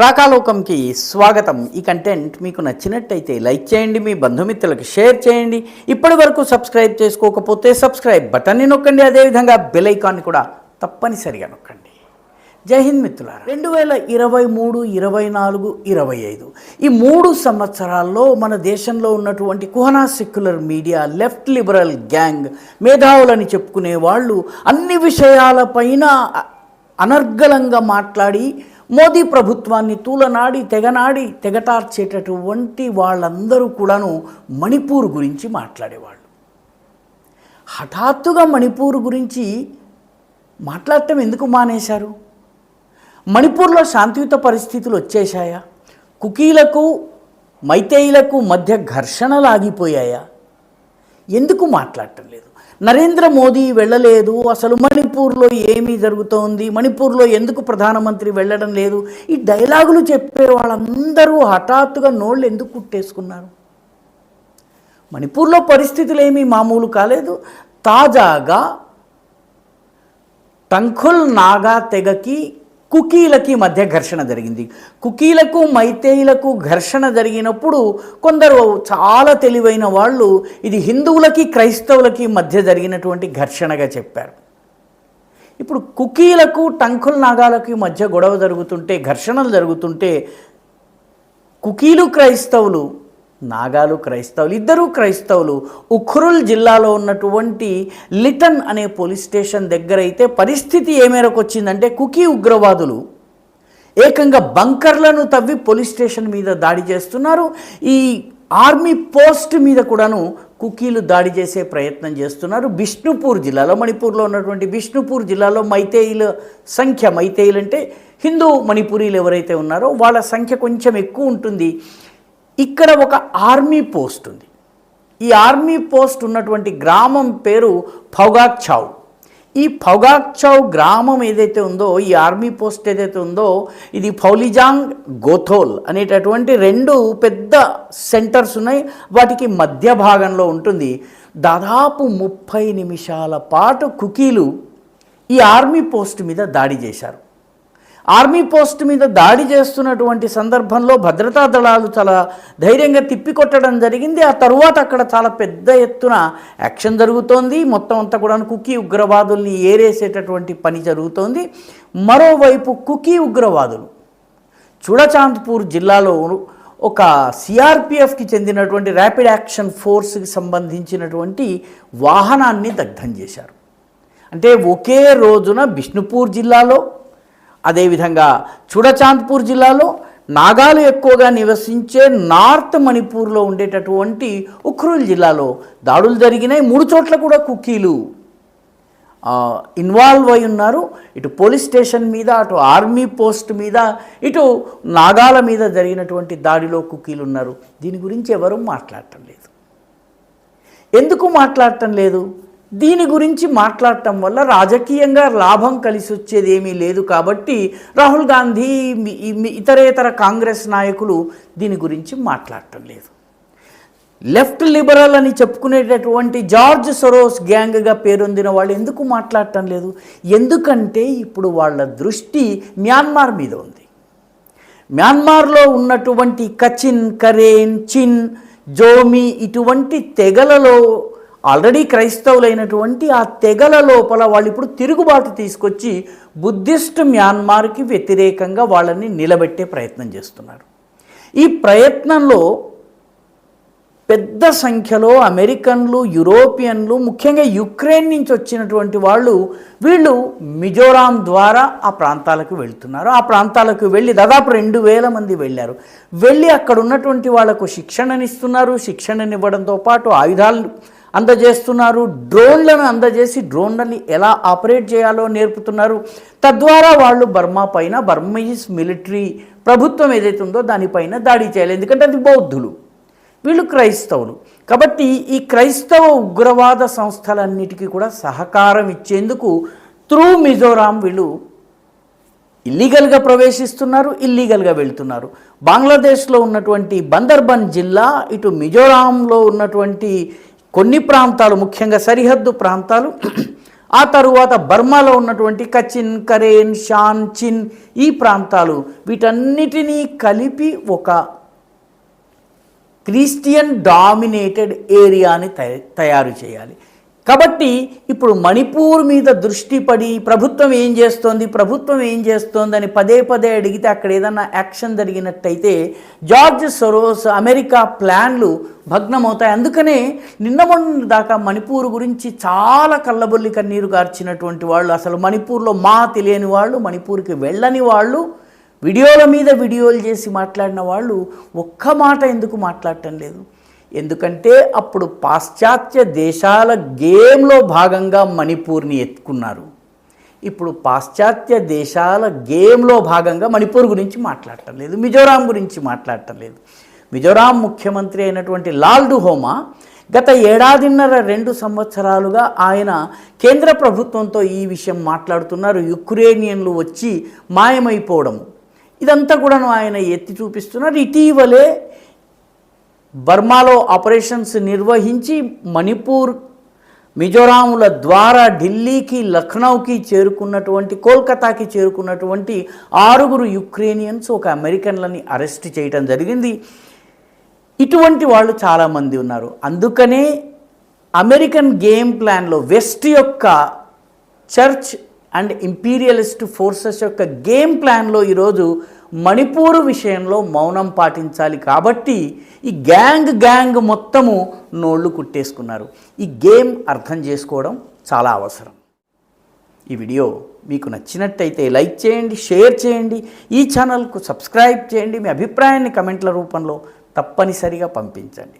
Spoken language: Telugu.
రాకాలోకంకి స్వాగతం. ఈ కంటెంట్ మీకు నచ్చినట్టయితే లైక్ చేయండి, మీ బంధుమిత్రులకు షేర్ చేయండి. ఇప్పటి వరకు సబ్స్క్రైబ్ చేసుకోకపోతే సబ్స్క్రైబ్ బటన్ని నొక్కండి, అదేవిధంగా బెల్ ఐకాన్ని కూడా తప్పనిసరిగా నొక్కండి. జై హింద్ మిత్రులారా. 2023, 24, 25 ఈ 3 సంవత్సరాల్లో మన దేశంలో ఉన్నటువంటి కుహనా secular media, left liberal gang, మేధావులని చెప్పుకునే వాళ్ళు అన్ని విషయాలపైన అనర్గళంగా మాట్లాడి మోదీ ప్రభుత్వాన్ని తూలనాడి తెగటార్చేటటువంటి వాళ్ళందరూ కూడాను మణిపూర్ గురించి మాట్లాడేవాళ్ళు. హఠాత్తుగా మణిపూర్ గురించి మాట్లాడటం ఎందుకు మానేశారు? మణిపూర్లో శాంతియుత పరిస్థితులు వచ్చేశాయా? కుకీలకు మైతేయులకు మధ్య ఘర్షణలు ఆగిపోయాయా? ఎందుకు మాట్లాడటం లేదు? నరేంద్ర మోదీ వెళ్ళలేదు, అసలు మణిపూర్లో ఏమీ జరుగుతోంది, మణిపూర్లో ఎందుకు ప్రధానమంత్రి వెళ్ళడం లేదు, ఈ డైలాగులు చెప్పే వాళ్ళందరూ హఠాత్తుగా నోళ్ళు ఎందుకు కుట్టేసుకున్నారు? మణిపూర్లో పరిస్థితులు ఏమీ మామూలు కాలేదు. తాజాగా టంఖుల్ నాగా తెగకి కుకీలకి మధ్య ఘర్షణ జరిగింది. కుకీలకు మైతేయులకు ఘర్షణ జరిగినప్పుడు కొందరు చాలా తెలివైన వాళ్ళు ఇది హిందువులకి క్రైస్తవులకి మధ్య జరిగినటువంటి ఘర్షణగా చెప్పారు. ఇప్పుడు కుకీలకు టంఖుల్ నాగాలకి మధ్య గొడవ జరుగుతుంటే, ఘర్షణలు జరుగుతుంటే, కుకీలు క్రైస్తవులు, నాగాలు క్రైస్తవులు, ఇద్దరూ క్రైస్తవులు ఉఖ్రుల్ జిల్లాలో ఉన్నటువంటి లిటన్ అనే పోలీస్ స్టేషన్ దగ్గర అయితే పరిస్థితి ఏ మేరకు వచ్చిందంటే, కుకీ ఉగ్రవాదులు ఏకంగా బంకర్లను తవ్వి పోలీస్ స్టేషన్ మీద దాడి చేస్తున్నారు. ఈ ఆర్మీ పోస్ట్ మీద కూడాను కుకీలు దాడి చేసే ప్రయత్నం చేస్తున్నారు. బిష్ణుపూర్ జిల్లాలో, మణిపూర్లో ఉన్నటువంటి బిష్ణుపూర్ జిల్లాలో మైతేయుల సంఖ్య, మైతేయులు అంటే హిందూ మణిపూరీలు ఎవరైతే ఉన్నారో వాళ్ళ సంఖ్య కొంచెం ఎక్కువ ఉంటుంది. ఇక్కడ ఒక ఆర్మీ పోస్ట్ ఉంది. ఈ ఆర్మీ పోస్ట్ ఉన్నటువంటి గ్రామం పేరు ఫౌగాక్ చావ్. ఈ ఫౌగాక్ చావ్ గ్రామం ఏదైతే ఉందో, ఈ ఆర్మీ పోస్ట్ ఏదైతే ఉందో, ఇది ఫౌలిజాంగ్ గోథోల్ అనేటటువంటి 2 పెద్ద సెంటర్స్ ఉన్నాయి. వాటికి మధ్య భాగంలో ఉంటుంది. దాదాపు 30 నిమిషాల పాటు కుకీలు ఈ ఆర్మీ పోస్ట్ మీద దాడి చేశారు. ఆర్మీ పోస్ట్ మీద దాడి చేస్తున్నటువంటి సందర్భంలో భద్రతా దళాలు చాలా ధైర్యంగా తిప్పికొట్టడం జరిగింది. ఆ తరువాత అక్కడ చాలా పెద్ద ఎత్తున యాక్షన్ జరుగుతోంది. మొత్తం అంతా కూడా కుకీ ఉగ్రవాదుల్ని ఏరేసేటటువంటి పని జరుగుతోంది. మరోవైపు కుకీ ఉగ్రవాదులు చుడచాంద్పూర్ జిల్లాలో ఒక సిఆర్పిఎఫ్కి చెందినటువంటి ర్యాపిడ్ యాక్షన్ ఫోర్స్కి సంబంధించినటువంటి వాహనాన్ని దగ్ధం చేశారు. అంటే ఒకే రోజున బిష్ణుపూర్ జిల్లాలో, అదేవిధంగా చుడచాంద్పూర్ జిల్లాలో, నాగాలు ఎక్కువగా నివసించే నార్త్ మణిపూర్లో ఉండేటటువంటి ఉఖ్రుల్ జిల్లాలో దాడులు జరిగినాయి. 3 చోట్ల కూడా కుకీలు ఇన్వాల్వ్ అయి ఉన్నారు. ఇటు పోలీస్ స్టేషన్ మీద, అటు ఆర్మీ పోస్ట్ మీద, ఇటు నాగాల మీద జరిగినటువంటి దాడిలో కుకీలు ఉన్నారు. దీని గురించి ఎవరూ మాట్లాడటం లేదు. ఎందుకు మాట్లాడటం లేదు? దీని గురించి మాట్లాడటం వల్ల రాజకీయంగా లాభం కలిసి వచ్చేది ఏమీ లేదు. కాబట్టి రాహుల్ గాంధీ, ఇతరేతర కాంగ్రెస్ నాయకులు దీని గురించి మాట్లాడటం లేదు. లెఫ్ట్ లిబరల్ అని చెప్పుకునేటటువంటి జార్జ్ సొరోస్ గ్యాంగ్గా పేరొందిన వాళ్ళు ఎందుకు మాట్లాడటం లేదు? ఎందుకంటే ఇప్పుడు వాళ్ళ దృష్టి మ్యాన్మార్ మీద ఉంది. మ్యాన్మార్లో ఉన్నటువంటి కచిన్, కరేన్, చిన్, జోమి ఇటువంటి తెగలలో ఆల్రెడీ క్రైస్తవులైనటువంటి ఆ తెగల లోపల వాళ్ళు ఇప్పుడు తిరుగుబాటు తీసుకొచ్చి బుద్ధిస్ట్ మ్యాన్మార్కి వ్యతిరేకంగా వాళ్ళని నిలబెట్టే ప్రయత్నం చేస్తున్నారు. ఈ ప్రయత్నంలో పెద్ద సంఖ్యలో అమెరికన్లు, యూరోపియన్లు, ముఖ్యంగా యుక్రెయిన్ నుంచి వచ్చినటువంటి వీళ్ళు మిజోరాం ద్వారా ఆ ప్రాంతాలకు వెళ్తున్నారు. ఆ ప్రాంతాలకు వెళ్ళి దాదాపు 2000 మంది వెళ్ళారు. వెళ్ళి అక్కడ ఉన్నటువంటి వాళ్లకు శిక్షణనిస్తున్నారు. శిక్షణనివ్వడంతో పాటు ఆయుధాలు అందజేస్తున్నారు. డ్రోన్లను అందజేసి డ్రోన్లని ఎలా ఆపరేట్ చేయాలో నేర్పుతున్నారు. తద్వారా వాళ్ళు బర్మా పైన, బర్మీస్ మిలిటరీ ప్రభుత్వం ఏదైతే ఉందో దానిపైన దాడి చేయాలి. ఎందుకంటే అది బౌద్ధులు, వీళ్ళు క్రైస్తవులు. కాబట్టి ఈ క్రైస్తవ ఉగ్రవాద సంస్థలన్నిటికీ కూడా సహకారం ఇచ్చేందుకు త్రూ మిజోరాం వీళ్ళు ఇల్లీగల్గా ప్రవేశిస్తున్నారు, ఇల్లీగల్గా వెళ్తున్నారు. బంగ్లాదేశ్లో ఉన్నటువంటి బందర్బన్ జిల్లా, ఇటు మిజోరాంలో ఉన్నటువంటి కొన్ని ప్రాంతాలు, ముఖ్యంగా సరిహద్దు ప్రాంతాలు, ఆ తరువాత బర్మాలో ఉన్నటువంటి కచిన్, కరేన్, షాన్, చిన్ ఈ ప్రాంతాలు వీటన్నిటినీ కలిపి ఒక క్రిస్టియన్ డామినేటెడ్ ఏరియాని తయారు చేయాలి. కాబట్టి ఇప్పుడు మణిపూర్ మీద దృష్టి పడి ప్రభుత్వం ఏం చేస్తోంది అని పదే పదే అడిగితే అక్కడ ఏదన్నా యాక్షన్ జరిగినట్టయితే జార్జ్ సొరోస్ అమెరికా ప్లాన్లు భగ్నమవుతాయి. అందుకనే నిన్న మొన్న దాకా మణిపూర్ గురించి చాలా కళ్ళబొల్లి కన్నీరు గార్చినటువంటి వాళ్ళు, అసలు మణిపూర్లో తెలియని వాళ్ళు, మణిపూర్కి వెళ్ళని వాళ్ళు, వీడియోల మీద వీడియోలు చేసి మాట్లాడిన వాళ్ళు ఒక్క మాట ఎందుకు మాట్లాడటం లేదు? ఎందుకంటే అప్పుడు పాశ్చాత్య దేశాల గేమ్లో భాగంగా మణిపూర్ని ఎత్తుకున్నారు. ఇప్పుడు పాశ్చాత్య దేశాల గేమ్లో భాగంగా మణిపూర్ గురించి మాట్లాడటం లేదు, మిజోరాం గురించి మాట్లాడటం లేదు. మిజోరాం ముఖ్యమంత్రి అయినటువంటి లాల్డుహోమా గత 1.5-2 సంవత్సరాలుగా ఆయన కేంద్ర ప్రభుత్వంతో ఈ విషయం మాట్లాడుతున్నారు. యుక్రేనియన్లు వచ్చి మాయమైపోవడం ఇదంతా కూడా ఆయన ఎత్తి చూపిస్తున్నారు. ఇటీవలే బర్మాలో ఆపరేషన్స్ నిర్వహించి మణిపూర్, మిజోరాముల ద్వారా ఢిల్లీకి, లక్నౌకి చేరుకున్నటువంటి, కోల్కతాకి చేరుకున్నటువంటి 6 యుక్రేనియన్స్, ఒక అమెరికన్లని అరెస్ట్ చేయడం జరిగింది. ఇటువంటి వాళ్ళు చాలామంది ఉన్నారు. అందుకనే అమెరికన్ గేమ్ ప్లాన్లో వెస్ట్ యొక్క చర్చ్ అండ్ ఇంపీరియలిస్ట్ ఫోర్సెస్ యొక్క గేమ్ ప్లాన్లో ఈరోజు మణిపూర్ విషయంలో మౌనం పాటించాలి. కాబట్టి ఈ గ్యాంగ్ మొత్తము నోళ్ళు కుట్టేసుకున్నారు. ఈ గేమ్ అర్థం చేసుకోవడం చాలా అవసరం. ఈ వీడియో మీకు నచ్చినట్టయితే లైక్ చేయండి, షేర్ చేయండి, ఈ ఛానల్కు సబ్స్క్రైబ్ చేయండి. మీ అభిప్రాయాన్ని కమెంట్ల రూపంలో తప్పనిసరిగా పంపించండి.